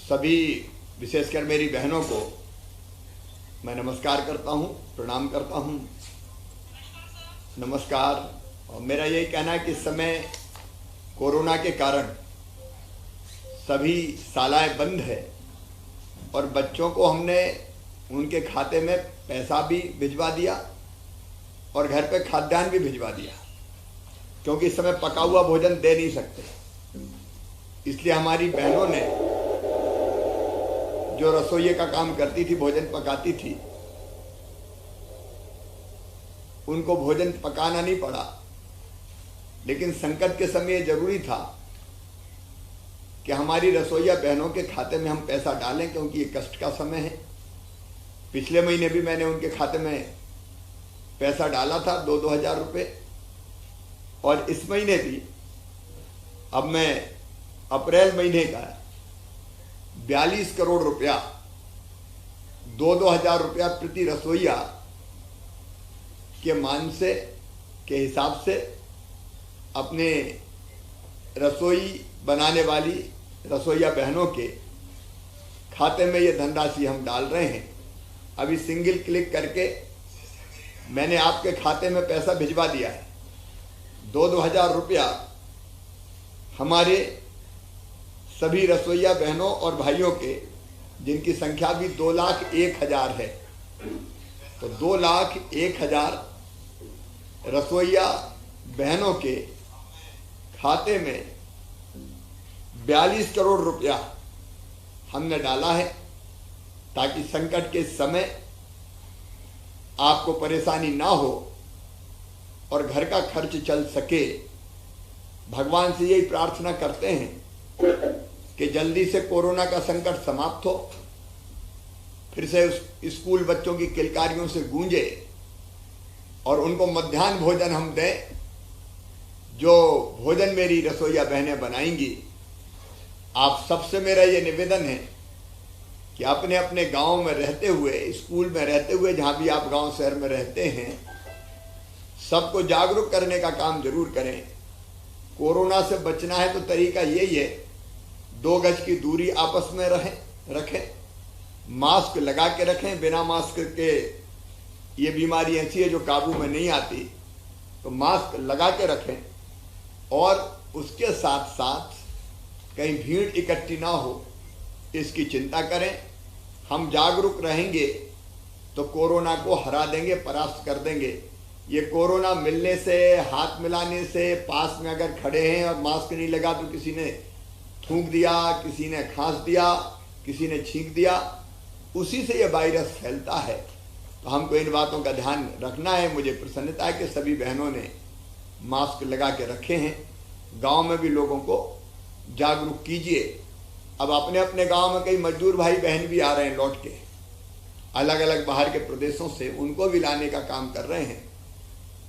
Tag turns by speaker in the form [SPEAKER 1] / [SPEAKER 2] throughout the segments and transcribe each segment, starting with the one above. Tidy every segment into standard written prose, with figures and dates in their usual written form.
[SPEAKER 1] सभी विशेषकर मेरी बहनों को मैं नमस्कार करता हूँ, प्रणाम करता हूँ। नमस्कार। और मेरा यही कहना है कि इस समय कोरोना के कारण सभी शालाएं बंद है और बच्चों को हमने उनके खाते में पैसा भी भिजवा दिया और घर पे खाद्यान्न भी भिजवा दिया, क्योंकि इस समय पका हुआ भोजन दे नहीं सकते। इसलिए हमारी बहनों ने जो रसोइये का काम करती थी, भोजन पकाती थी, उनको भोजन पकाना नहीं पड़ा। लेकिन संकट के समय ये जरूरी था कि हमारी रसोइया बहनों के खाते में हम पैसा डालें, क्योंकि ये कष्ट का समय है। पिछले महीने भी मैंने उनके खाते में पैसा डाला था 2,000 रुपये, और इस महीने भी अब मैं अप्रैल महीने का 42 करोड़ रुपया 2,000 रुपया प्रति रसोइया के मान से के हिसाब से अपने रसोई बनाने वाली रसोइया बहनों के खाते में ये धनराशि हम डाल रहे हैं। अभी सिंगल क्लिक करके मैंने आपके खाते में पैसा भिजवा दिया है। 2,000 रुपया हमारे सभी रसोइया बहनों और भाइयों के, जिनकी संख्या भी 2,01,000 है, तो 2,01,000 रसोइया बहनों के खाते में 42 करोड़ रुपया हमने डाला है, ताकि संकट के समय आपको परेशानी ना हो और घर का खर्च चल सके। भगवान से यही प्रार्थना करते हैं कि जल्दी से कोरोना का संकट समाप्त हो, फिर से स्कूल बच्चों की किलकारियों से गूंजे और उनको मध्याह्न भोजन हम दें। जो भोजन मेरी रसोइया बहनें बनाएंगी, आप सबसे मेरा ये निवेदन है कि अपने अपने गांव में रहते हुए, स्कूल में रहते हुए, जहां भी आप गांव शहर में रहते हैं, सबको जागरूक करने का काम जरूर करें। कोरोना से बचना है तो तरीका यही है, 2 गज की दूरी आपस में रखें, मास्क लगा के रखें। बिना मास्क के ये बीमारी ऐसी है जो काबू में नहीं आती, तो मास्क लगा के रखें। और उसके साथ साथ कहीं भीड़ इकट्ठी ना हो, इसकी चिंता करें। हम जागरूक रहेंगे तो कोरोना को हरा देंगे, परास्त कर देंगे। ये कोरोना मिलने से, हाथ मिलाने से, पास में अगर खड़े हैं और मास्क नहीं लगा तो किसी ने थूक दिया, किसी ने खांस दिया, किसी ने छींक दिया, उसी से ये वायरस फैलता है। तो हमको इन बातों का ध्यान रखना है। मुझे प्रसन्नता है कि सभी बहनों ने मास्क लगा के रखे हैं। गांव में भी लोगों को जागरूक कीजिए। अब अपने अपने गांव में कई मजदूर भाई बहन भी आ रहे हैं लौट के, अलग अलग बाहर के प्रदेशों से, उनको भी लाने का काम कर रहे हैं।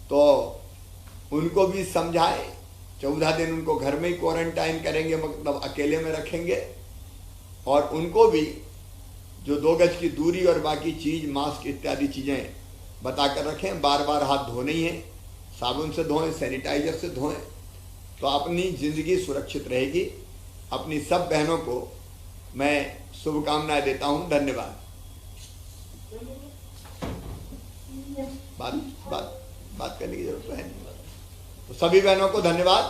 [SPEAKER 1] तो उनको भी समझाएं। 14 दिन उनको घर में ही क्वारंटाइन करेंगे, मतलब अकेले में रखेंगे। और उनको भी जो 2 गज की दूरी और बाकी चीज, मास्क इत्यादि चीजें बताकर रखें। बार बार हाथ धोने ही है, साबुन से धोएं, सैनिटाइजर से धोएं, तो अपनी जिंदगी सुरक्षित रहेगी। अपनी सब बहनों को मैं शुभकामनाएं देता हूं। धन्यवाद। बात करने की जरूरत है। तो सभी बहनों को धन्यवाद।